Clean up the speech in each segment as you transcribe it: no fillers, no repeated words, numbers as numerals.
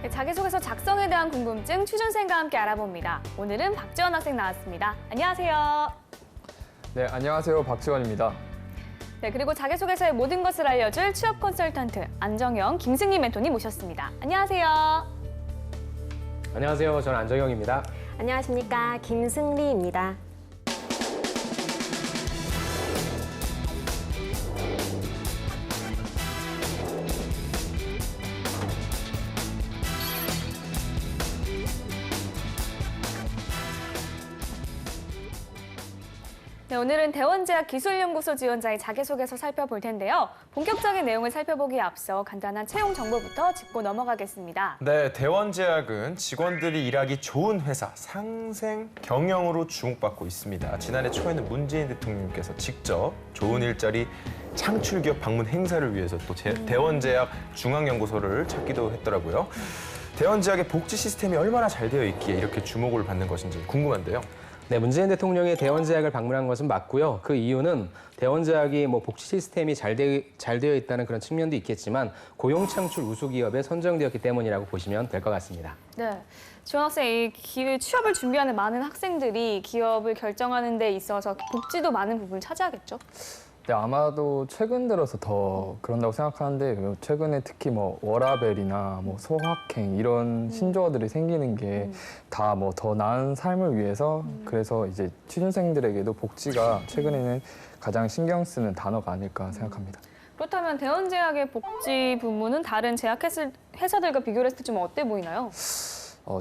네, 자기소개서 작성에 대한 궁금증 취준생과 함께 알아봅니다. 오늘은 박지원 학생 나왔습니다. 안녕하세요. 네, 안녕하세요. 박지원입니다. 네, 그리고 자기소개서의 모든 것을 알려줄 취업 컨설턴트 안정영, 김승리 멘토님 모셨습니다. 안녕하세요. 안녕하세요. 저는 안정영입니다. 안녕하십니까. 김승리입니다. 네, 오늘은 대원제약 기술연구소 지원자의 자기소개서 살펴볼 텐데요. 본격적인 내용을 살펴보기에 앞서 간단한 채용 정보부터 짚고 넘어가겠습니다. 네, 대원제약은 직원들이 일하기 좋은 회사, 상생 경영으로 주목받고 있습니다. 지난해 초에는 문재인 대통령께서 직접 좋은 일자리 창출 기업 방문 행사를 위해서 또 대원제약 중앙연구소를 찾기도 했더라고요. 대원제약의 복지 시스템이 얼마나 잘 되어 있기에 이렇게 주목을 받는 것인지 궁금한데요. 네, 문재인 대통령이 대원제약을 방문한 것은 맞고요. 그 이유는 대원제약이 복지 시스템이 잘 되어 있다는 그런 측면도 있겠지만 고용 창출 우수 기업에 선정되었기 때문이라고 보시면 될 것 같습니다. 네, 지원 학생, 이 취업을 준비하는 많은 학생들이 기업을 결정하는 데 있어서 복지도 많은 부분을 차지하겠죠? 네, 아마도 최근 들어서 더 그런다고 생각하는데 최근에 특히 워라밸이나 소확행 이런 신조어들이 생기는 게 다 더 나은 삶을 위해서 그래서 이제 취준생들에게도 복지가 최근에는 가장 신경 쓰는 단어가 아닐까 생각합니다. 그렇다면 대원제약의 복지 부문은 다른 제약 회사들과 비교를 했을 때 좀 어때 보이나요?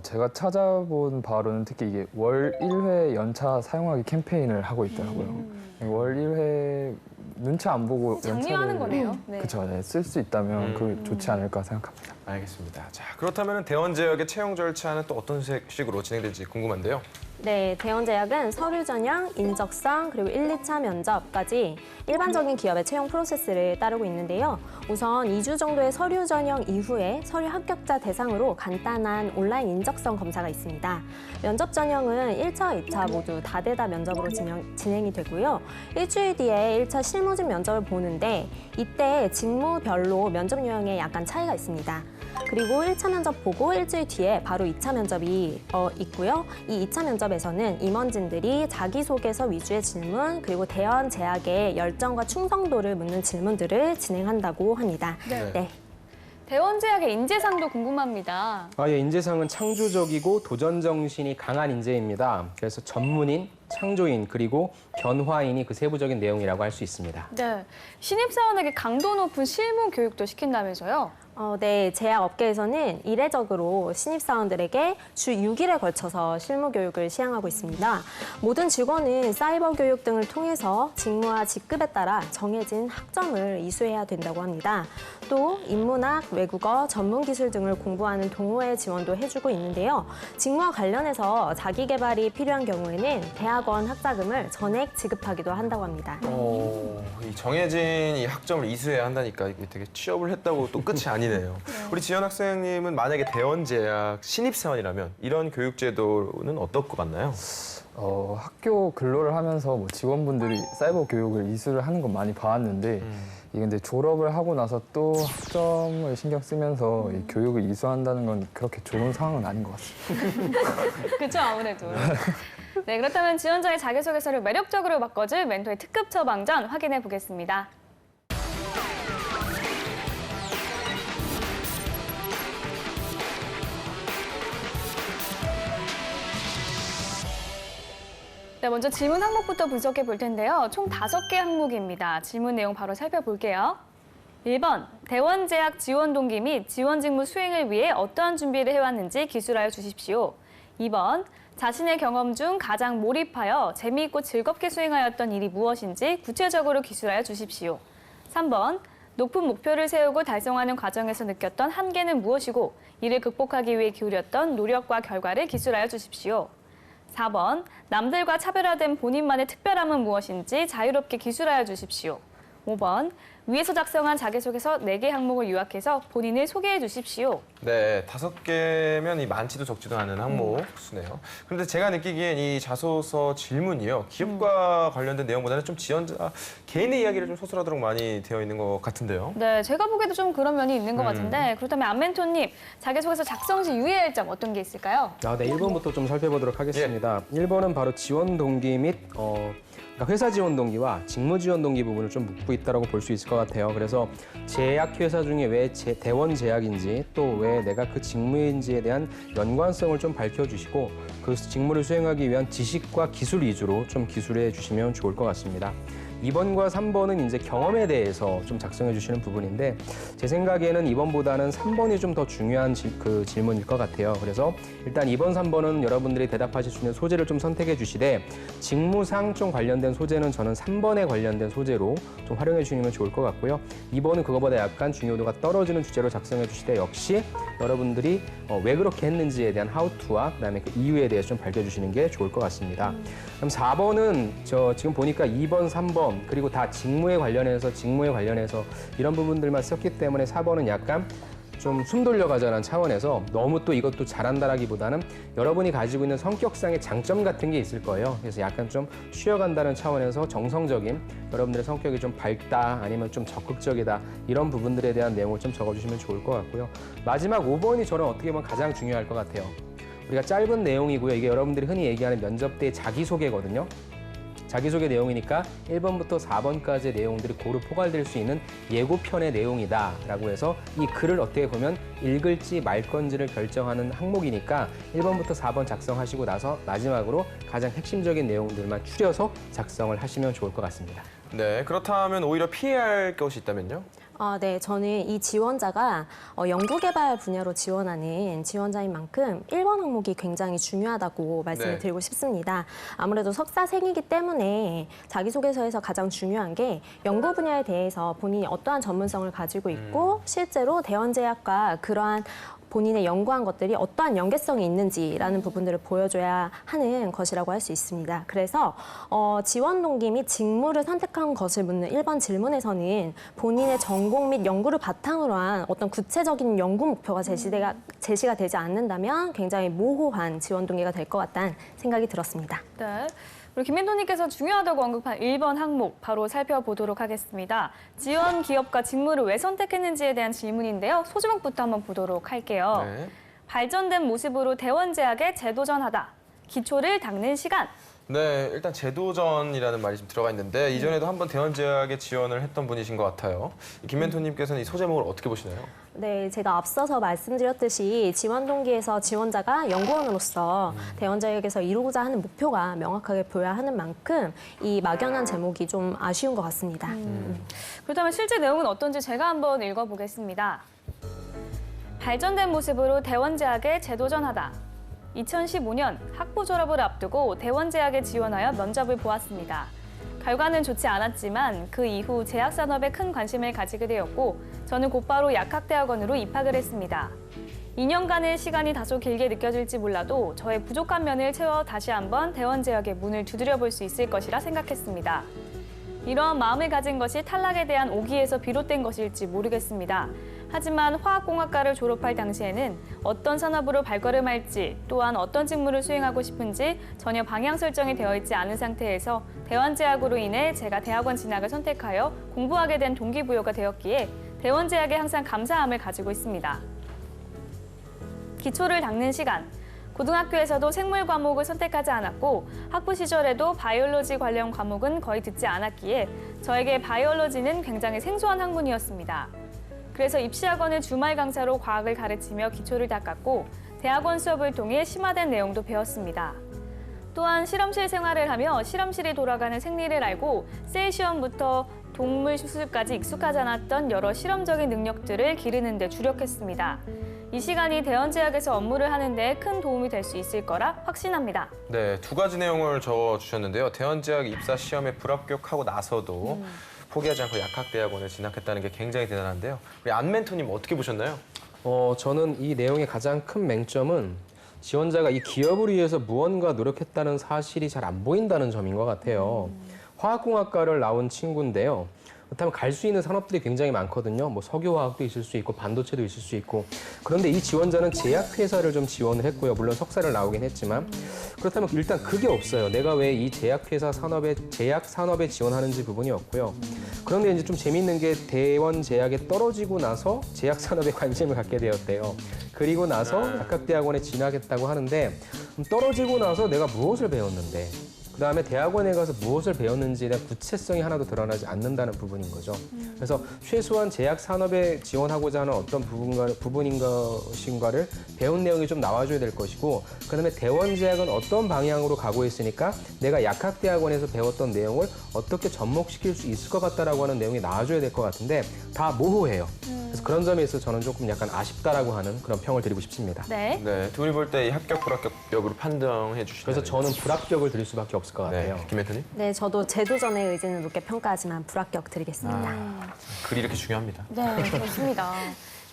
제가 찾아본 바로는 특히 이게 월 1회 연차 사용하기 캠페인을 하고 있더라고요. 월 1회 눈치 안 보고 장려하는 거네요. 네. 그렇죠. 네, 쓸 수 있다면 그 좋지 않을까 생각합니다. 알겠습니다. 자, 그렇다면 대원제약의 채용 절차는 또 어떤 식으로 진행될지 궁금한데요. 네, 대원제약은 서류 전형, 인적성, 그리고 1, 2차 면접까지 일반적인 기업의 채용 프로세스를 따르고 있는데요. 우선 2주 정도의 서류 전형 이후에 서류 합격자 대상으로 간단한 온라인 인적성 검사가 있습니다. 면접 전형은 1차, 2차 모두 다대다 면접으로 진행이 되고요. 일주일 뒤에 1차 실무진 면접을 보는데 이때 직무별로 면접 유형에 약간 차이가 있습니다. 그리고 1차 면접 보고 일주일 뒤에 바로 2차 면접이 있고요. 이 2차 면접에서는 임원진들이 자기소개서 위주의 질문 그리고 대원제약의 열정과 충성도를 묻는 질문들을 진행한다고 합니다. 네. 대원제약의 인재상도 궁금합니다. 예, 인재상은 창조적이고 도전 정신이 강한 인재입니다. 그래서 전문인, 창조인, 그리고 변화인이 그 세부적인 내용이라고 할 수 있습니다. 네, 신입사원에게 강도 높은 실무 교육도 시킨다면서요? 네, 제약 업계에서는 이례적으로 신입사원들에게 주 6일에 걸쳐서 실무 교육을 시행하고 있습니다. 모든 직원은 사이버 교육 등을 통해서 직무와 직급에 따라 정해진 학점을 이수해야 된다고 합니다. 또 인문학, 외국어, 전문기술 등을 공부하는 동호회 지원도 해주고 있는데요. 직무와 관련해서 자기 개발이 필요한 경우에는 대학원 학자금을 전액 지급하기도 한다고 합니다. 이 정해진 이 학점을 이수해야 한다니까 이게 되게 취업을 했다고 또 끝이 아니네요. 우리 지연 학생님은 만약에 대원제약 신입사원이라면 이런 교육제도는 어떨 것 같나요? 학교 근로를 하면서 직원분들이 사이버 교육을 이수를 하는 건 많이 봐왔는데 이게 근데 졸업을 하고 나서 또 학점을 신경 쓰면서 이 교육을 이수한다는 건 그렇게 좋은 상황은 아닌 것 같습니다. 그렇죠, 아무래도. 네, 그렇다면 지원자의 자기소개서를 매력적으로 바꿔줄 멘토의 특급 처방전 확인해 보겠습니다. 네, 먼저 질문 항목부터 분석해 볼 텐데요. 총 5개 항목입니다. 질문 내용 바로 살펴볼게요. 1번, 대원제약 지원 동기 및 지원 직무 수행을 위해 어떠한 준비를 해왔는지 기술하여 주십시오. 2번, 자신의 경험 중 가장 몰입하여 재미있고 즐겁게 수행하였던 일이 무엇인지 구체적으로 기술하여 주십시오. 3번, 높은 목표를 세우고 달성하는 과정에서 느꼈던 한계는 무엇이고 이를 극복하기 위해 기울였던 노력과 결과를 기술하여 주십시오. 4번, 남들과 차별화된 본인만의 특별함은 무엇인지 자유롭게 기술하여 주십시오. 5번, 위에서 작성한 자기소개서 4개 항목을 요약해서 본인을 소개해 주십시오. 네, 5개면 이 많지도 적지도 않은 항목 수네요. 그런데 제가 느끼기엔 이 자소서 질문이요. 기업과 관련된 내용보다는 좀 지원자 개인의 이야기를 좀 서술하도록 많이 되어 있는 것 같은데요. 네, 제가 보기에도 좀 그런 면이 있는 것 같은데 그렇다면 안멘토님, 자기소개서 작성 시 유의할 점 어떤 게 있을까요? 네, 1번부터 좀 살펴보도록 하겠습니다. 1번은 바로 지원 동기 및 그러니까 회사 지원 동기와 직무 지원 동기 부분을 좀 묻고 있다고 볼 수 있을 것 같아요. 그래서 제약 회사 중에 왜 대원 제약인지 또 왜 내가 그 직무인지에 대한 연관성을 좀 밝혀주시고 그 직무를 수행하기 위한 지식과 기술 위주로 좀 기술해 주시면 좋을 것 같습니다. 2번과 3번은 이제 경험에 대해서 좀 작성해 주시는 부분인데 제 생각에는 2번보다는 3번이 좀 더 중요한 질문일 것 같아요. 그래서 일단 2번, 3번은 여러분들이 대답하실 수 있는 소재를 좀 선택해 주시되 직무상 좀 관련된 소재는 저는 3번에 관련된 소재로 좀 활용해 주시면 좋을 것 같고요. 2번은 그거보다 약간 중요도가 떨어지는 주제로 작성해 주시되 역시 여러분들이 왜 그렇게 했는지에 대한 how to와 그다음에 그 이유에 대해서 좀 밝혀주시는 게 좋을 것 같습니다. 그럼 4번은 지금 보니까 2번, 3번 그리고 다 직무에 관련해서 이런 부분들만 썼기 때문에 4번은 약간 좀 숨 돌려가자는 차원에서 너무 또 이것도 잘한다라기보다는 여러분이 가지고 있는 성격상의 장점 같은 게 있을 거예요. 그래서 약간 좀 쉬어간다는 차원에서 정성적인 여러분들의 성격이 좀 밝다 아니면 좀 적극적이다 이런 부분들에 대한 내용을 좀 적어주시면 좋을 것 같고요. 마지막 5번이 저는 어떻게 보면 가장 중요할 것 같아요. 우리가 짧은 내용이고요. 이게 여러분들이 흔히 얘기하는 면접 때의 자기소개거든요. 자기소개 내용이니까 1번부터 4번까지의 내용들이 고루 포괄될 수 있는 예고편의 내용이다라고 해서 이 글을 어떻게 보면 읽을지 말 건지를 결정하는 항목이니까 1번부터 4번 작성하시고 나서 마지막으로 가장 핵심적인 내용들만 추려서 작성을 하시면 좋을 것 같습니다. 네, 그렇다면 오히려 피해야 할 것이 있다면요? 네, 저는 이 지원자가 연구개발 분야로 지원하는 지원자인 만큼 1번 항목이 굉장히 중요하다고 말씀을 네. 드리고 싶습니다. 아무래도 석사생이기 때문에 자기소개서에서 가장 중요한 게 연구 분야에 대해서 본인이 어떠한 전문성을 가지고 있고 실제로 대원제약과 그러한 본인의 연구한 것들이 어떠한 연계성이 있는지라는 부분들을 보여줘야 하는 것이라고 할 수 있습니다. 그래서 지원 동기 및 직무를 선택한 것을 묻는 1번 질문에서는 본인의 전공 및 연구를 바탕으로 한 어떤 구체적인 연구 목표가 제시가 되지 않는다면 굉장히 모호한 지원 동기가 될 것 같다는 생각이 들었습니다. 네. 우리 김민도님께서 중요하다고 언급한 1번 항목 바로 살펴보도록 하겠습니다. 지원 기업과 직무를 왜 선택했는지에 대한 질문인데요. 소제목부터 한번 보도록 할게요. 네. 발전된 모습으로 대원제약에 재도전하다. 기초를 닦는 시간. 네, 일단 재도전이라는 말이 좀 들어가 있는데 이전에도 한번 대원제약에 지원을 했던 분이신 것 같아요. 김 멘토님께서는 이 소제목을 어떻게 보시나요? 네, 제가 앞서서 말씀드렸듯이 지원 동기에서 지원자가 연구원으로서 대원자에게서 이루고자 하는 목표가 명확하게 보여야 하는 만큼 이 막연한 제목이 좀 아쉬운 것 같습니다. 그렇다면 실제 내용은 어떤지 제가 한번 읽어보겠습니다. 발전된 모습으로 대원제약에 재도전하다. 2015년 학부 졸업을 앞두고 대원제약에 지원하여 면접을 보았습니다. 결과는 좋지 않았지만 그 이후 제약산업에 큰 관심을 가지게 되었고 저는 곧바로 약학대학원으로 입학을 했습니다. 2년간의 시간이 다소 길게 느껴질지 몰라도 저의 부족한 면을 채워 다시 한번 대원제약의 문을 두드려 볼 수 있을 것이라 생각했습니다. 이러한 마음을 가진 것이 탈락에 대한 오기에서 비롯된 것일지 모르겠습니다. 하지만 화학공학과를 졸업할 당시에는 어떤 산업으로 발걸음할지 또한 어떤 직무를 수행하고 싶은지 전혀 방향 설정이 되어 있지 않은 상태에서 대원제약으로 인해 제가 대학원 진학을 선택하여 공부하게 된 동기부여가 되었기에 대원제약에 항상 감사함을 가지고 있습니다. 기초를 닦는 시간. 고등학교에서도 생물 과목을 선택하지 않았고 학부 시절에도 바이올로지 관련 과목은 거의 듣지 않았기에 저에게 바이올로지는 굉장히 생소한 학문이었습니다. 그래서 입시학원을 주말 강사로 과학을 가르치며 기초를 닦았고 대학원 수업을 통해 심화된 내용도 배웠습니다. 또한 실험실 생활을 하며 실험실이 돌아가는 생리를 알고 셀 시험부터 동물 수술까지 익숙하지 않았던 여러 실험적인 능력들을 기르는 데 주력했습니다. 이 시간이 대원제약에서 업무를 하는 데 큰 도움이 될 수 있을 거라 확신합니다. 네, 2가지 내용을 적어주셨는데요. 대원제약 입사 시험에 불합격하고 나서도 포기하지 않고 약학대학원에 진학했다는 게 굉장히 대단한데요. 우리 안 멘토님 어떻게 보셨나요? 저는 이 내용의 가장 큰 맹점은 지원자가 이 기업을 위해서 무언가 노력했다는 사실이 잘 안 보인다는 점인 것 같아요. 화학공학과를 나온 친구인데요. 그렇다면 갈 수 있는 산업들이 굉장히 많거든요. 뭐 석유화학도 있을 수 있고 반도체도 있을 수 있고. 그런데 이 지원자는 제약회사를 좀 지원을 했고요. 물론 석사를 나오긴 했지만 그렇다면 일단 그게 없어요. 내가 왜 이 제약회사 산업에 제약 산업에 지원하는지 부분이 없고요. 그런데 이제 좀 재밌는 게 대원제약에 떨어지고 나서 제약 산업에 관심을 갖게 되었대요. 그리고 나서 약학대학원에 진학했다고 하는데 떨어지고 나서 내가 무엇을 배웠는데 그다음에 대학원에 가서 무엇을 배웠는지에 대한 구체성이 하나도 드러나지 않는다는 부분인 거죠. 그래서 최소한 제약 산업에 지원하고자 하는 어떤 부분인 것인가를 배운 내용이 좀 나와줘야 될 것이고 그다음에 대원제약은 어떤 방향으로 가고 있으니까 내가 약학대학원에서 배웠던 내용을 어떻게 접목시킬 수 있을 것 같다라고 하는 내용이 나와줘야 될 것 같은데 다 모호해요. 그래서 그런 점에 있어서 저는 조금 약간 아쉽다라고 하는 그런 평을 드리고 싶습니다. 네. 네, 두 분이 볼 때 합격, 불합격력으로 판정해 주시나요? 그래서 저는 불합격을 드릴 수밖에 없을 것 같아요. 네, 김혜태님? 네, 저도 제도전의 의지는 높게 평가하지만 불합격 드리겠습니다. 글이 이렇게 중요합니다. 네, 그렇습니다.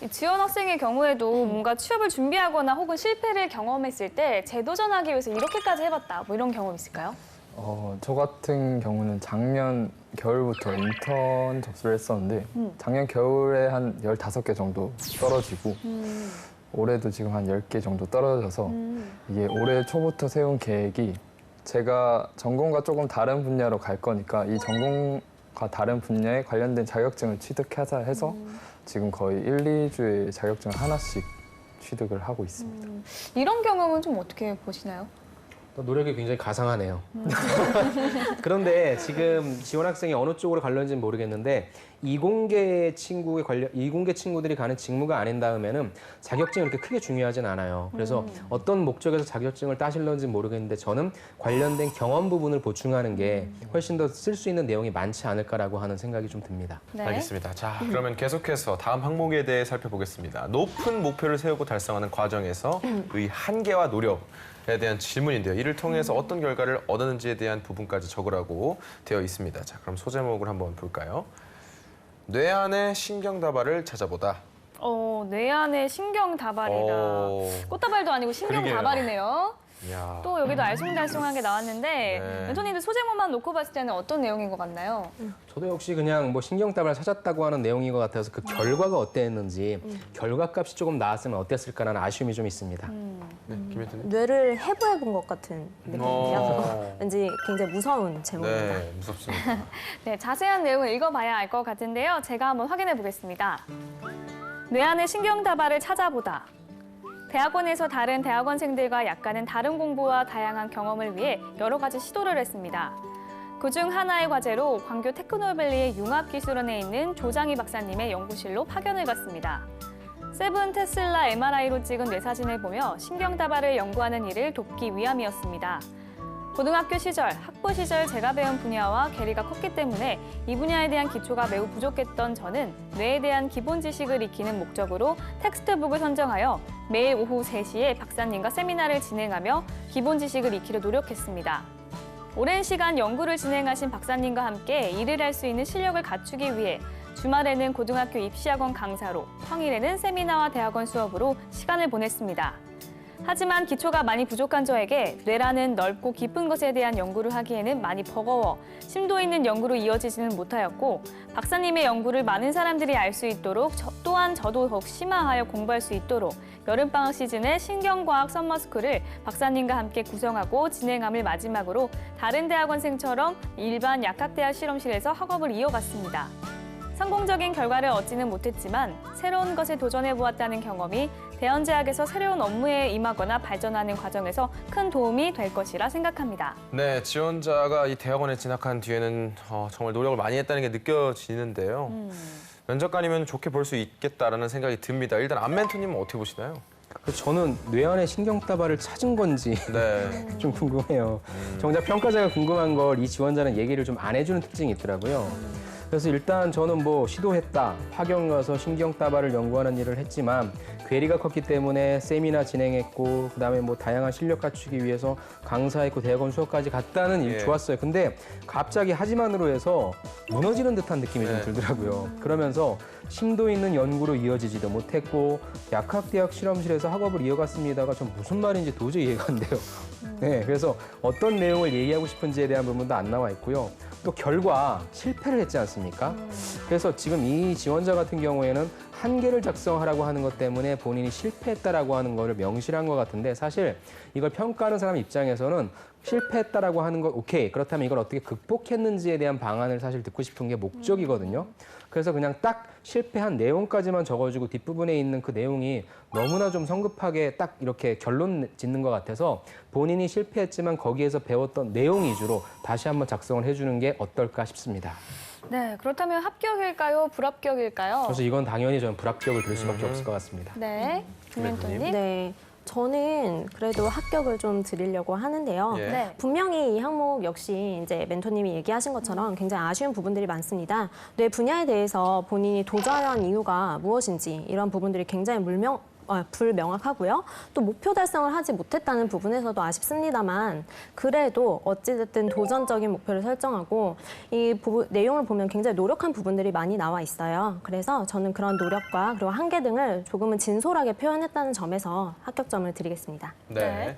이 지원 학생의 경우에도 뭔가 취업을 준비하거나 혹은 실패를 경험했을 때 재도전하기 위해서 이렇게까지 해봤다. 뭐 이런 경험 있을까요? 저 같은 경우는 작년 겨울부터 인턴 접수를 했었는데 작년 겨울에 한 15개 정도 떨어지고 올해도 지금 한 10개 정도 떨어져서 이게 올해 초부터 세운 계획이 제가 전공과 조금 다른 분야로 갈 거니까 이 전공과 다른 분야에 관련된 자격증을 취득하자 해서 지금 거의 1, 2주에 자격증을 하나씩 취득을 하고 있습니다. 이런 경험은 좀 어떻게 보시나요? 노력이 굉장히 가상하네요. 그런데 지금 지원 학생이 어느 쪽으로 갈는지는 모르겠는데 이공계 친구들이 가는 직무가 아닌 다음에는 자격증이 그렇게 크게 중요하진 않아요. 그래서 어떤 목적에서 자격증을 따실런지 모르겠는데 저는 관련된 경험 부분을 보충하는 게 훨씬 더 쓸 수 있는 내용이 많지 않을까라고 하는 생각이 좀 듭니다. 네. 알겠습니다. 자, 그러면 계속해서 다음 항목에 대해 살펴보겠습니다. 높은 목표를 세우고 달성하는 과정에서 의 한계와 노력에 대한 질문인데요. 이를 통해서 어떤 결과를 얻었는지에 대한 부분까지 적으라고 되어 있습니다. 자, 그럼 소제목을 한번 볼까요? 뇌 안의 신경다발을 찾아보다. 뇌 안의 신경다발이다. 꽃다발도 아니고 신경다발이네요. 이야. 또 여기도 알쏭달쏭하게 나왔는데 네. 멘토님들 소제목만 놓고 봤을 때는 어떤 내용인 것 같나요? 저도 역시 그냥 뭐 신경답을 찾았다고 하는 내용인 것 같아서 그 결과가 어땠는지 결과값이 조금 나왔으면 어땠을까라는 아쉬움이 좀 있습니다. 네, 김혜태님? 뇌를 해부해 본 것 같은 느낌이요. 왠지 굉장히 무서운 제목입니다. 네, 무섭습니다. 네, 자세한 내용을 읽어봐야 알 것 같은데요. 제가 한번 확인해 보겠습니다. 뇌 안의 신경다발을 찾아보다. 대학원에서 다른 대학원생들과 약간은 다른 공부와 다양한 경험을 위해 여러 가지 시도를 했습니다. 그중 하나의 과제로 광교 테크노밸리의 융합기술원에 있는 조장희 박사님의 연구실로 파견을 갔습니다. 세븐 테슬라 MRI로 찍은 뇌사진을 보며 신경다발을 연구하는 일을 돕기 위함이었습니다. 고등학교 시절, 학부 시절 제가 배운 분야와 괴리가 컸기 때문에 이 분야에 대한 기초가 매우 부족했던 저는 뇌에 대한 기본 지식을 익히는 목적으로 텍스트북을 선정하여 매일 오후 3시에 박사님과 세미나를 진행하며 기본 지식을 익히려 노력했습니다. 오랜 시간 연구를 진행하신 박사님과 함께 일을 할 수 있는 실력을 갖추기 위해 주말에는 고등학교 입시학원 강사로, 평일에는 세미나와 대학원 수업으로 시간을 보냈습니다. 하지만 기초가 많이 부족한 저에게 뇌라는 넓고 깊은 것에 대한 연구를 하기에는 많이 버거워 심도 있는 연구로 이어지지는 못하였고 박사님의 연구를 많은 사람들이 알 수 있도록 또한 저도 더욱 심화하여 공부할 수 있도록 여름방학 시즌에 신경과학 썸머스쿨을 박사님과 함께 구성하고 진행함을 마지막으로 다른 대학원생처럼 일반 약학대학 실험실에서 학업을 이어갔습니다. 성공적인 결과를 얻지는 못했지만 새로운 것에 도전해보았다는 경험이 대원제약에서 새로운 업무에 임하거나 발전하는 과정에서 큰 도움이 될 것이라 생각합니다. 네, 지원자가 이 대학원에 진학한 뒤에는 정말 노력을 많이 했다는 게 느껴지는데요. 면접관이면 좋게 볼 수 있겠다라는 생각이 듭니다. 일단 안멘토님은 어떻게 보시나요? 그래서 저는 뇌 안에 신경다발을 찾은 건지 네. 좀 궁금해요. 정작 평가자가 궁금한 걸 이 지원자는 얘기를 좀 안 해주는 특징이 있더라고요. 그래서 일단 저는 뭐 시도했다, 파견 가서 신경다발을 연구하는 일을 했지만 괴리가 컸기 때문에 세미나 진행했고 그다음에 뭐 다양한 실력 갖추기 위해서 강사했고 대학원 수업까지 갔다는 일 예. 좋았어요. 근데 갑자기 하지만으로 해서 무너지는 듯한 느낌이 네. 좀 들더라고요. 그러면서 심도 있는 연구로 이어지지도 못했고 약학대학 실험실에서 학업을 이어갔습니다가 전 무슨 말인지 도저히 이해가 안 돼요. 네, 그래서 어떤 내용을 얘기하고 싶은지에 대한 부분도 안 나와 있고요. 또 결과 실패를 했지 않습니까? 그래서 지금 이 지원자 같은 경우에는 한계를 작성하라고 하는 것 때문에 본인이 실패했다라고 하는 거를 명시한 것 같은데 사실 이걸 평가하는 사람 입장에서는 실패했다라고 하는 것 오케이 그렇다면 이걸 어떻게 극복했는지에 대한 방안을 사실 듣고 싶은 게 목적이거든요. 그래서 그냥 딱 실패한 내용까지만 적어주고 뒷부분에 있는 그 내용이 너무나 좀 성급하게 딱 이렇게 결론 짓는 것 같아서 본인이 실패했지만 거기에서 배웠던 내용 위주로 다시 한번 작성을 해주는 게 어떨까 싶습니다. 네, 그렇다면 합격일까요? 불합격일까요? 그래서 이건 당연히 저는 불합격을 드릴 수밖에 없을 것 같습니다. 네, 김멘토님. 네. 저는 그래도 합격을 좀 드리려고 하는데요. 예. 네. 분명히 이 항목 역시 이제 멘토님이 얘기하신 것처럼 굉장히 아쉬운 부분들이 많습니다. 뇌 분야에 대해서 본인이 도전한 이유가 무엇인지 이런 부분들이 굉장히 불명확하고요. 또 목표 달성을 하지 못했다는 부분에서도 아쉽습니다만 그래도 어찌됐든 도전적인 목표를 설정하고 이 내용을 보면 굉장히 노력한 부분들이 많이 나와 있어요. 그래서 저는 그런 노력과 그리고 한계 등을 조금은 진솔하게 표현했다는 점에서 합격점을 드리겠습니다. 네. 네.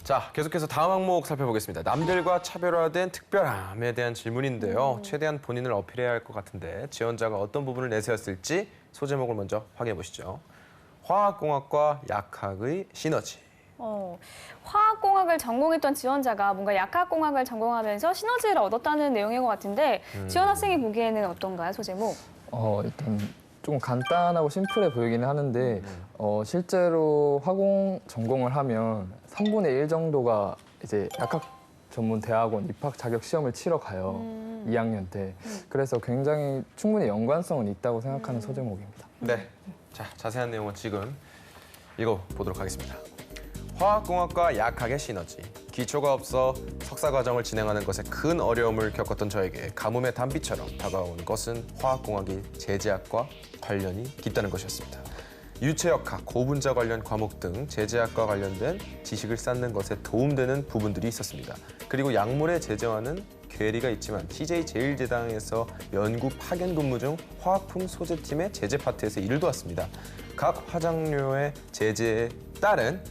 자, 계속해서 다음 항목 살펴보겠습니다. 남들과 차별화된 특별함에 대한 질문인데요. 최대한 본인을 어필해야 할 것 같은데 지원자가 어떤 부분을 내세웠을지 소제목을 먼저 확인해 보시죠. 화학공학과 약학의 시너지. 화학공학을 전공했던 지원자가 뭔가 약학공학을 전공하면서 시너지를 얻었다는 내용인 것 같은데 지원 학생이 보기에는 어떤가요, 소제목? 일단 조금 간단하고 심플해 보이기는 하는데 실제로 화공 전공을 하면 3분의 1 정도가 이제 약학 전문 대학원 입학 자격 시험을 치러 가요. 2학년 때. 그래서 굉장히 충분히 연관성은 있다고 생각하는 소제목입니다. 네. 자, 자세한 내용은 지금 읽어보도록 하겠습니다. 화학공학과 약학의 시너지. 기초가 없어 석사 과정을 진행하는 것에 큰 어려움을 겪었던 저에게 가뭄의 단비처럼 다가온 것은 화학공학이 제재학과 관련이 깊다는 것이었습니다. 유체역학, 고분자 관련 과목 등 제재학과 관련된 지식을 쌓는 것에 도움되는 부분들이 있었습니다. 그리고 약물의 제재와는 괴리가 있지만 TJ 제일제당에서 연구 파견 근무 중 화학품 소재팀의 제재 파트에서 일을 도왔습니다. 각 화장료의 제재에 따른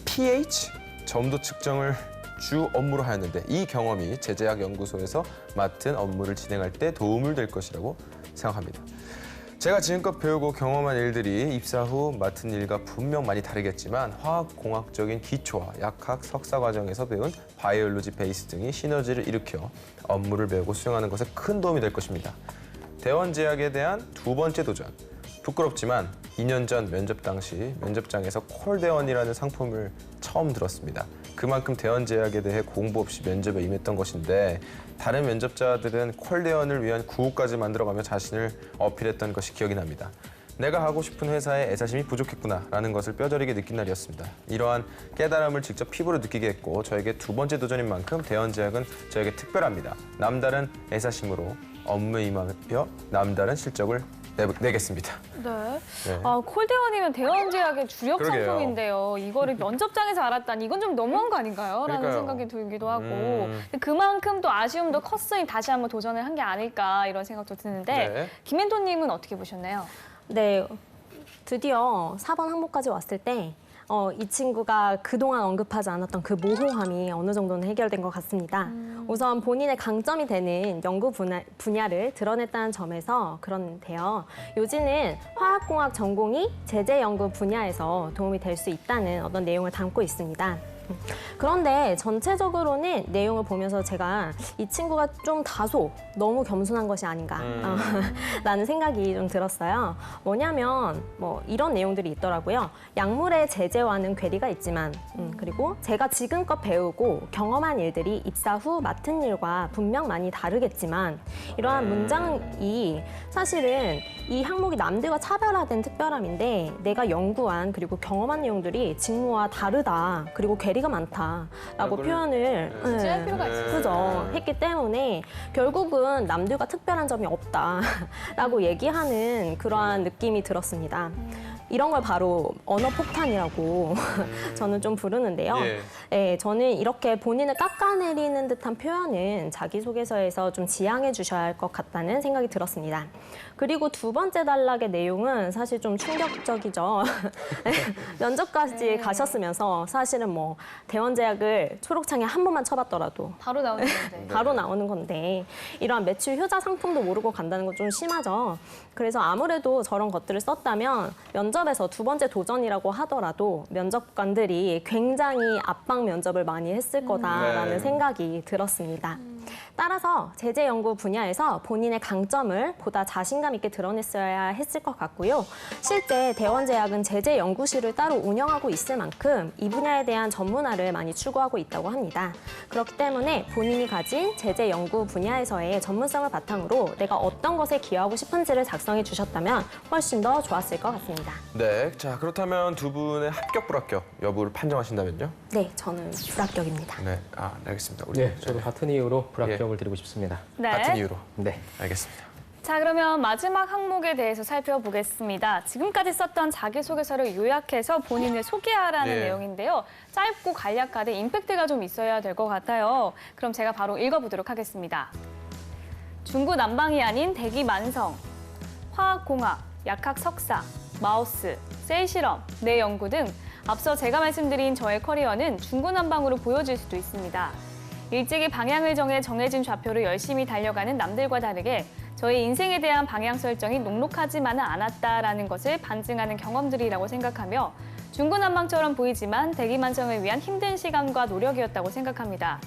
pH 점도 측정을 주 업무로 하였는데 이 경험이 제재학 연구소에서 맡은 업무를 진행할 때 도움을 될 것이라고 생각합니다. 제가 지금껏 배우고 경험한 일들이 입사 후 맡은 일과 분명 많이 다르겠지만 화학공학적인 기초와 약학 석사 과정에서 배운 바이올로지 베이스 등이 시너지를 일으켜 업무를 배우고 수행하는 것에 큰 도움이 될 것입니다. 대원제약에 대한 두 번째 도전. 부끄럽지만 2년 전 면접 당시 면접장에서 콜대원이라는 상품을 처음 들었습니다. 그만큼 대원제약에 대해 공부 없이 면접에 임했던 것인데 다른 면접자들은 콜대원을 위한 구호까지 만들어가며 자신을 어필했던 것이 기억이 납니다. 내가 하고 싶은 회사에 애사심이 부족했구나라는 것을 뼈저리게 느낀 날이었습니다. 이러한 깨달음을 직접 피부로 느끼게 했고 저에게 두 번째 도전인 만큼 대원제약은 저에게 특별합니다. 남다른 애사심으로 업무에 임하며 남다른 실적을 내겠습니다. 네. 네. 콜대원이면 대원제약의 주력 그러게요. 상품인데요. 이거를 면접장에서 알았다니 이건 좀 너무한 거 아닌가요? 라는 그러니까요. 생각이 들기도 하고 근데 그만큼 또 아쉬움도 컸으니 다시 한번 도전을 한 게 아닐까 이런 생각도 드는데 네. 김멘토님은 어떻게 보셨나요? 네, 드디어 4번 항목까지 왔을 때 이 친구가 그동안 언급하지 않았던 그 모호함이 어느 정도는 해결된 것 같습니다. 우선 본인의 강점이 되는 연구 분야를 드러냈다는 점에서 그런데요. 요지는 화학공학 전공이 제재 연구 분야에서 도움이 될 수 있다는 어떤 내용을 담고 있습니다. 그런데 전체적으로는 내용을 보면서 제가 이 친구가 좀 다소 너무 겸손한 것이 아닌가 라는 생각이 좀 들었어요. 뭐냐면 이런 내용들이 있더라고요. 약물의 제재와는 괴리가 있지만 그리고 제가 지금껏 배우고 경험한 일들이 입사 후 맡은 일과 분명 많이 다르겠지만 이러한 문장이 사실은 이 항목이 남들과 차별화된 특별함인데 내가 연구한 그리고 경험한 내용들이 직무와 다르다 그리고 괴리가 많다라고 표현을 할 필요가 있어요. 그죠 했기 때문에 결국은 남들과 특별한 점이 없다라고 얘기하는 그러한 느낌이 들었습니다. 이런 걸 바로 언어 폭탄이라고 저는 좀 부르는데요. 예. 네, 저는 이렇게 본인을 깎아내리는 듯한 표현은 자기소개서에서 좀 지양해 주셔야 할 것 같다는 생각이 들었습니다. 그리고 두 번째 단락의 내용은 사실 좀 충격적이죠. 면접까지 가셨으면서 사실은 뭐 대원제약을 초록창에 한 번만 쳐봤더라도 바로 나오는 건데. 바로 나오는 건데 이러한 매출 효자 상품도 모르고 간다는 건 좀 심하죠. 그래서 아무래도 저런 것들을 썼다면 면접에서 두 번째 도전이라고 하더라도 면접관들이 굉장히 압박 면접을 많이 했을 거다라는 네. 생각이 들었습니다. 따라서 제재 연구 분야에서 본인의 강점을 보다 자신감 있게 드러냈어야 했을 것 같고요. 실제 대원제약은 제재 연구실을 따로 운영하고 있을 만큼 이 분야에 대한 전문화를 많이 추구하고 있다고 합니다. 그렇기 때문에 본인이 가진 제재 연구 분야에서의 전문성을 바탕으로 내가 어떤 것에 기여하고 싶은지를 작성해 주셨다면 훨씬 더 좋았을 것 같습니다. 네, 자 그렇다면 두 분의 합격 불합격 여부를 판정하신다면요? 네, 저는 불합격입니다. 네, 알겠습니다. 우리 네, 저도 같은 이유로 불합격을 드리고 싶습니다. 네. 같은 이유로. 네. 알겠습니다. 자, 그러면 마지막 항목에 대해서 살펴보겠습니다. 지금까지 썼던 자기소개서를 요약해서 본인을 소개하라는 네. 내용인데요. 짧고 간략하되 임팩트가 좀 있어야 될 것 같아요. 그럼 제가 바로 읽어보도록 하겠습니다. 중구난방이 아닌 대기만성, 화학공학, 약학석사, 마우스, 셀실험, 뇌연구 등 앞서 제가 말씀드린 저의 커리어는 중구난방으로 보여질 수도 있습니다. 일찍이 방향을 정해 정해진 좌표로 열심히 달려가는 남들과 다르게 저의 인생에 대한 방향 설정이 녹록하지만은 않았다라는 것을 반증하는 경험들이라고 생각하며 중구난방처럼 보이지만 대기만성을 위한 힘든 시간과 노력이었다고 생각합니다.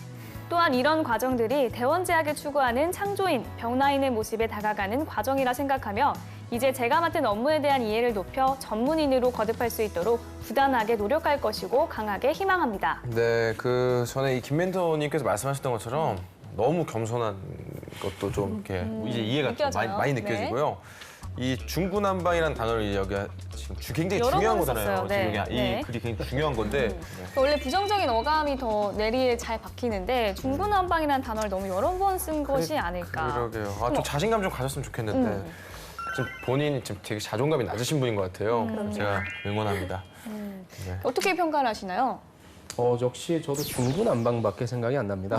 또한 이런 과정들이 대원제약에 추구하는 창조인, 변화인의 모습에 다가가는 과정이라 생각하며 이제 제가 맡은 업무에 대한 이해를 높여 전문인으로 거듭할 수 있도록 부단하게 노력할 것이고 강하게 희망합니다. 네, 그 전에 이 김멘토님께서 말씀하셨던 것처럼 너무 겸손한 것도 좀 이렇게 이제 이해가 좀 느껴져요. 많이 네. 느껴지고요. 이 중구난방이라는 단어를 여기가 지금 굉장히 여러 중요한 번 거잖아요. 썼어요. 네. 지금 이 네. 글이 굉장히 중요한 건데 원래 부정적인 어감이 더 뇌리에 잘 박히는데 중구난방이라는 단어를 너무 여러 번 쓴 것이 아닐까. 그러게요. 좀 자신감 좀 가졌으면 좋겠는데 지금 본인이 지금 되게 자존감이 낮으신 분인 것 같아요. 제가 응원합니다. 네. 어떻게 평가를 하시나요? 역시 저도 중구난방밖에 생각이 안 납니다.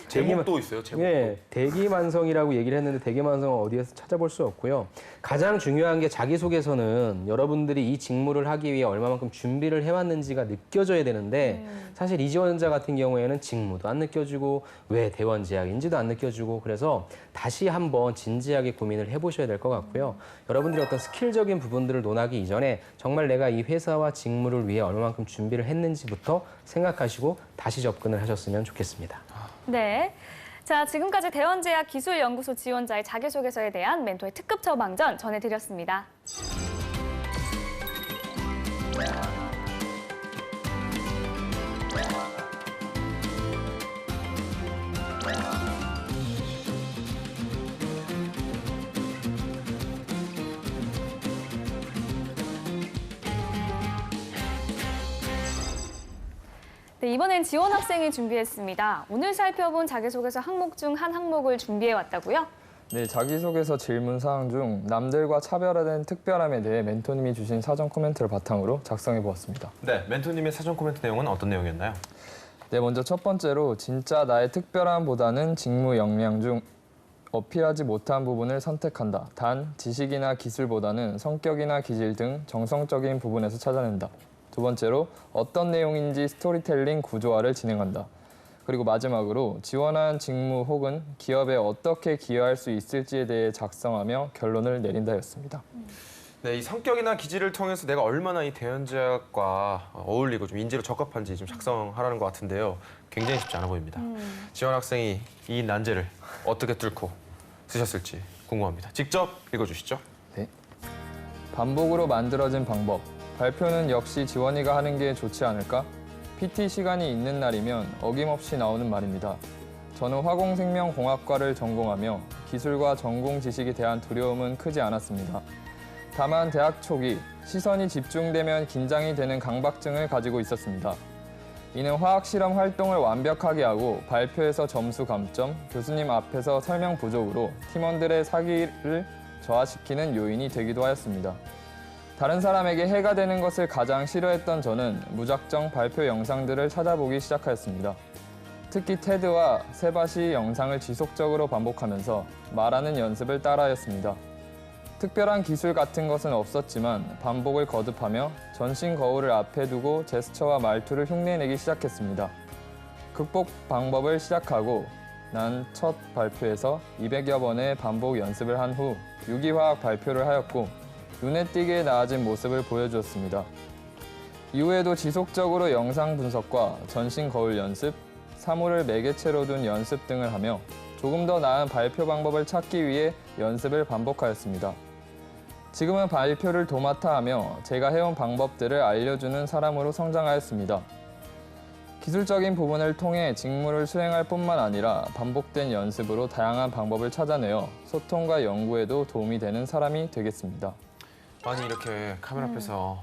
제목도 있어요. 제목도. 네, 대기만성이라고 얘기를 했는데 대기만성은 어디에서 찾아볼 수 없고요. 가장 중요한 게 자기소개서는 여러분들이 이 직무를 하기 위해 얼마만큼 준비를 해왔는지가 느껴져야 되는데 사실 이 지원자 같은 경우에는 직무도 안 느껴지고 왜 대원제약인지도 안 느껴지고 그래서 다시 한번 진지하게 고민을 해보셔야 될 것 같고요. 여러분들이 어떤 스킬적인 부분들을 논하기 이전에 정말 내가 이 회사와 직무를 위해 얼마만큼 준비를 했는지부터 생각하시고 다시 접근을 하셨으면 좋겠습니다. 네. 자, 지금까지 대원제약 기술연구소 지원자의 자기소개서에 대한 멘토의 특급 처방전 전해드렸습니다. 네, 이번엔 지원 학생이 준비했습니다. 오늘 살펴본 자기소개서 항목 중 한 항목을 준비해 왔다고요? 네, 자기소개서 질문 사항 중 남들과 차별화된 특별함에 대해 멘토님이 주신 사전 코멘트를 바탕으로 작성해 보았습니다. 네, 멘토님의 사전 코멘트 내용은 어떤 내용이었나요? 네, 먼저 첫 번째로 진짜 나의 특별함보다는 직무 역량 중 어필하지 못한 부분을 선택한다. 단, 지식이나 기술보다는 성격이나 기질 등 정성적인 부분에서 찾아낸다. 두 번째로 어떤 내용인지 스토리텔링 구조화를 진행한다. 그리고 마지막으로 지원한 직무 혹은 기업에 어떻게 기여할 수 있을지에 대해 작성하며 결론을 내린다였습니다. 네, 이 성격이나 기질을 통해서 내가 얼마나 이 대원제약과 어울리고 좀 인재로 적합한지 좀 작성하라는 것 같은데요. 굉장히 쉽지 않아 보입니다. 지원 학생이 이 난제를 어떻게 뚫고 쓰셨을지 궁금합니다. 직접 읽어주시죠. 네. 반복으로 만들어진 방법. 발표는 역시 지원이가 하는 게 좋지 않을까? PT 시간이 있는 날이면 어김없이 나오는 말입니다. 저는 화공생명공학과를 전공하며 기술과 전공 지식에 대한 두려움은 크지 않았습니다. 다만 대학 초기 시선이 집중되면 긴장이 되는 강박증을 가지고 있었습니다. 이는 화학실험 활동을 완벽하게 하고 발표에서 점수 감점, 교수님 앞에서 설명 부족으로 팀원들의 사기를 저하시키는 요인이 되기도 하였습니다. 다른 사람에게 해가 되는 것을 가장 싫어했던 저는 무작정 발표 영상들을 찾아보기 시작하였습니다. 특히 테드와 세바시 영상을 지속적으로 반복하면서 말하는 연습을 따라하였습니다. 특별한 기술 같은 것은 없었지만 반복을 거듭하며 전신 거울을 앞에 두고 제스처와 말투를 흉내내기 시작했습니다. 극복 방법을 시작하고 난 첫 발표에서 200여 번의 반복 연습을 한 후 유기화학 발표를 하였고 눈에 띄게 나아진 모습을 보여주었습니다. 이후에도 지속적으로 영상 분석과 전신 거울 연습, 사물을 매개체로 둔 연습 등을 하며 조금 더 나은 발표 방법을 찾기 위해 연습을 반복하였습니다. 지금은 발표를 도맡아 하며 제가 해온 방법들을 알려주는 사람으로 성장하였습니다. 기술적인 부분을 통해 직무를 수행할 뿐만 아니라 반복된 연습으로 다양한 방법을 찾아내어 소통과 연구에도 도움이 되는 사람이 되겠습니다. 아니 이렇게 카메라 앞에서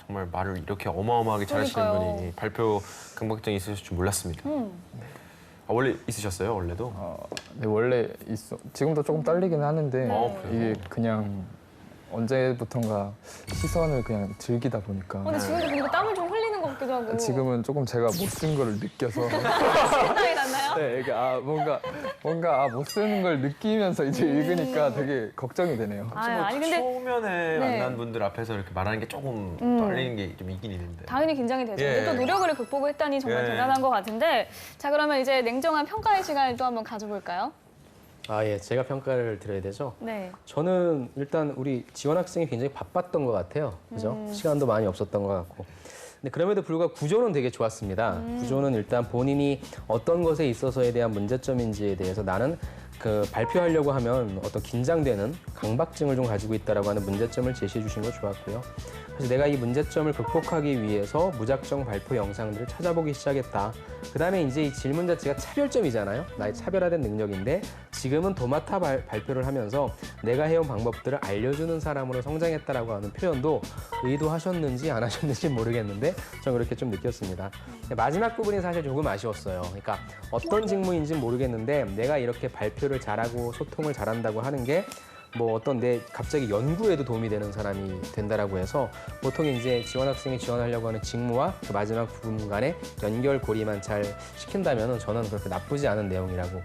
정말 말을 이렇게 어마어마하게 잘하시는 그러니까요. 분이 발표 강박증이 있으실 줄 몰랐습니다. 원래 있으셨어요, 원래도? 네, 원래 지금도 조금 떨리긴 하는데 그래요? 이게 그냥 언제부턴가 시선을 그냥 즐기다 보니까 근데 지금도 보니까 땀을 좀 흘리는 것 같기도 하고. 지금은 조금 제가 못 쓴 거를 느껴서 생각이 났나요? 네, 이게 뭔가 못 쓰는 걸 느끼면서 이제 읽으니까 되게 걱정이 되네요. 아니 근데 초면에 네. 만난 분들 앞에서 이렇게 말하는 게 조금 떨리는 게 좀 있긴 있는데. 당연히 긴장이 되죠. 예. 근데 또 노력을 극복을 했다니 정말 예. 대단한 것 같은데 자 그러면 이제 냉정한 평가의 시간을 또 한번 가져볼까요? 예, 제가 평가를 드려야 되죠. 네. 저는 일단 우리 지원 학생이 굉장히 바빴던 것 같아요. 그죠? 시간도 많이 없었던 것 같고. 근데 그럼에도 불구하고 구조는 되게 좋았습니다. 구조는 일단 본인이 어떤 것에 있어서에 대한 문제점인지에 대해서 나는 그 발표하려고 하면 어떤 긴장되는 강박증을 좀 가지고 있다라고 하는 문제점을 제시해 주신 거 좋았고요. 그래서 내가 이 문제점을 극복하기 위해서 무작정 발표 영상들을 찾아보기 시작했다. 그다음에 이제 이 질문 자체가 차별점이잖아요. 나의 차별화된 능력인데 지금은 도맡아 발표를 하면서 내가 해온 방법들을 알려주는 사람으로 성장했다라고 하는 표현도 의도하셨는지 안 하셨는지 모르겠는데 저는 그렇게 좀 느꼈습니다. 마지막 부분이 사실 조금 아쉬웠어요. 그러니까 어떤 직무인지는 모르겠는데 내가 이렇게 발표를 잘하고 소통을 잘한다고 하는 게 뭐 어떤 내 갑자기 연구에도 도움이 되는 사람이 된다라고 해서 보통 이제 지원 학생이 지원하려고 하는 직무와 그 마지막 부분 간의 연결고리만 잘 시킨다면 저는 그렇게 나쁘지 않은 내용이라고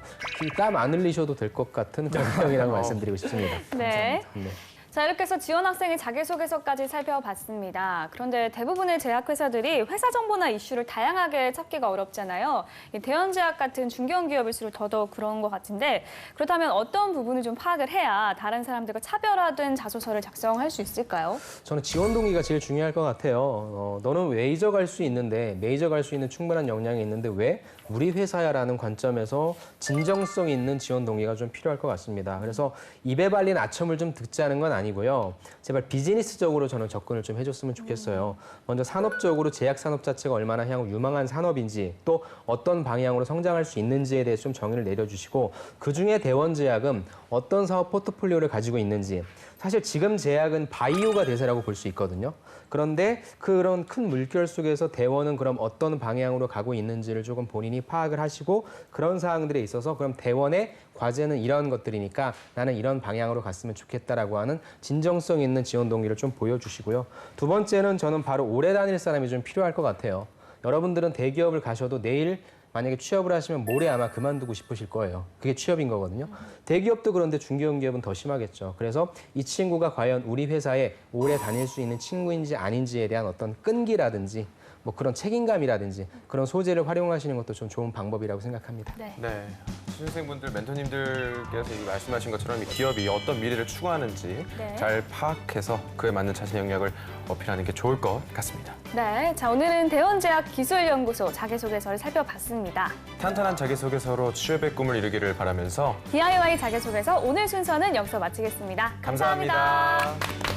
땀 안 흘리셔도 될 것 같은 그런 내용이라고 말씀드리고 싶습니다. 네. 네. 자 이렇게 해서 지원 학생의 자기소개서까지 살펴봤습니다. 그런데 대부분의 제약회사들이 회사 정보나 이슈를 다양하게 찾기가 어렵잖아요. 이 대연제약 같은 중견 기업일수록 더더욱 그런 것 같은데 그렇다면 어떤 부분을 좀 파악을 해야 다른 사람들과 차별화된 자소서를 작성할 수 있을까요? 저는 지원 동기가 제일 중요할 것 같아요. 너는 메이저 갈 수 있는데 메이저 갈 수 있는 충분한 역량이 있는데 왜 우리 회사야라는 관점에서 진정성 있는 지원 동기가 좀 필요할 것 같습니다. 그래서 입에 발린 아첨을 좀 듣자는 건 아니고요. 제발 비즈니스적으로 저는 접근을 좀 해줬으면 좋겠어요. 먼저 산업적으로 제약 산업 자체가 얼마나 향후 유망한 산업인지 또 어떤 방향으로 성장할 수 있는지에 대해서 좀 정의를 내려주시고 그중에 대원제약은 어떤 사업 포트폴리오를 가지고 있는지 사실 지금 제약은 바이오가 대세라고 볼 수 있거든요. 그런데 그런 큰 물결 속에서 대원은 그럼 어떤 방향으로 가고 있는지를 조금 본인이 파악을 하시고 그런 사항들에 있어서 그럼 대원의 과제는 이런 것들이니까 나는 이런 방향으로 갔으면 좋겠다라고 하는 진정성 있는 지원 동기를 좀 보여주시고요. 두 번째는 저는 바로 오래 다닐 사람이 좀 필요할 것 같아요. 여러분들은 대기업을 가셔도 내일 만약에 취업을 하시면 모레 아마 그만두고 싶으실 거예요. 그게 취업인 거거든요. 대기업도 그런데 중견기업은 더 심하겠죠. 그래서 이 친구가 과연 우리 회사에 오래 다닐 수 있는 친구인지 아닌지에 대한 어떤 끈기라든지 뭐 그런 책임감이라든지 그런 소재를 활용하시는 것도 좀 좋은 방법이라고 생각합니다. 네. 수험생분들, 멘토님들께서 이 말씀하신 것처럼 이 기업이 어떤 미래를 추구하는지 네. 잘 파악해서 그에 맞는 자신의 역량을 어필하는 게 좋을 것 같습니다. 네, 자 오늘은 대원제약 기술연구소 자기소개서를 살펴봤습니다. 탄탄한 자기소개서로 취업의 꿈을 이루기를 바라면서 DIY 자기소개서 오늘 순서는 여기서 마치겠습니다. 감사합니다. 감사합니다.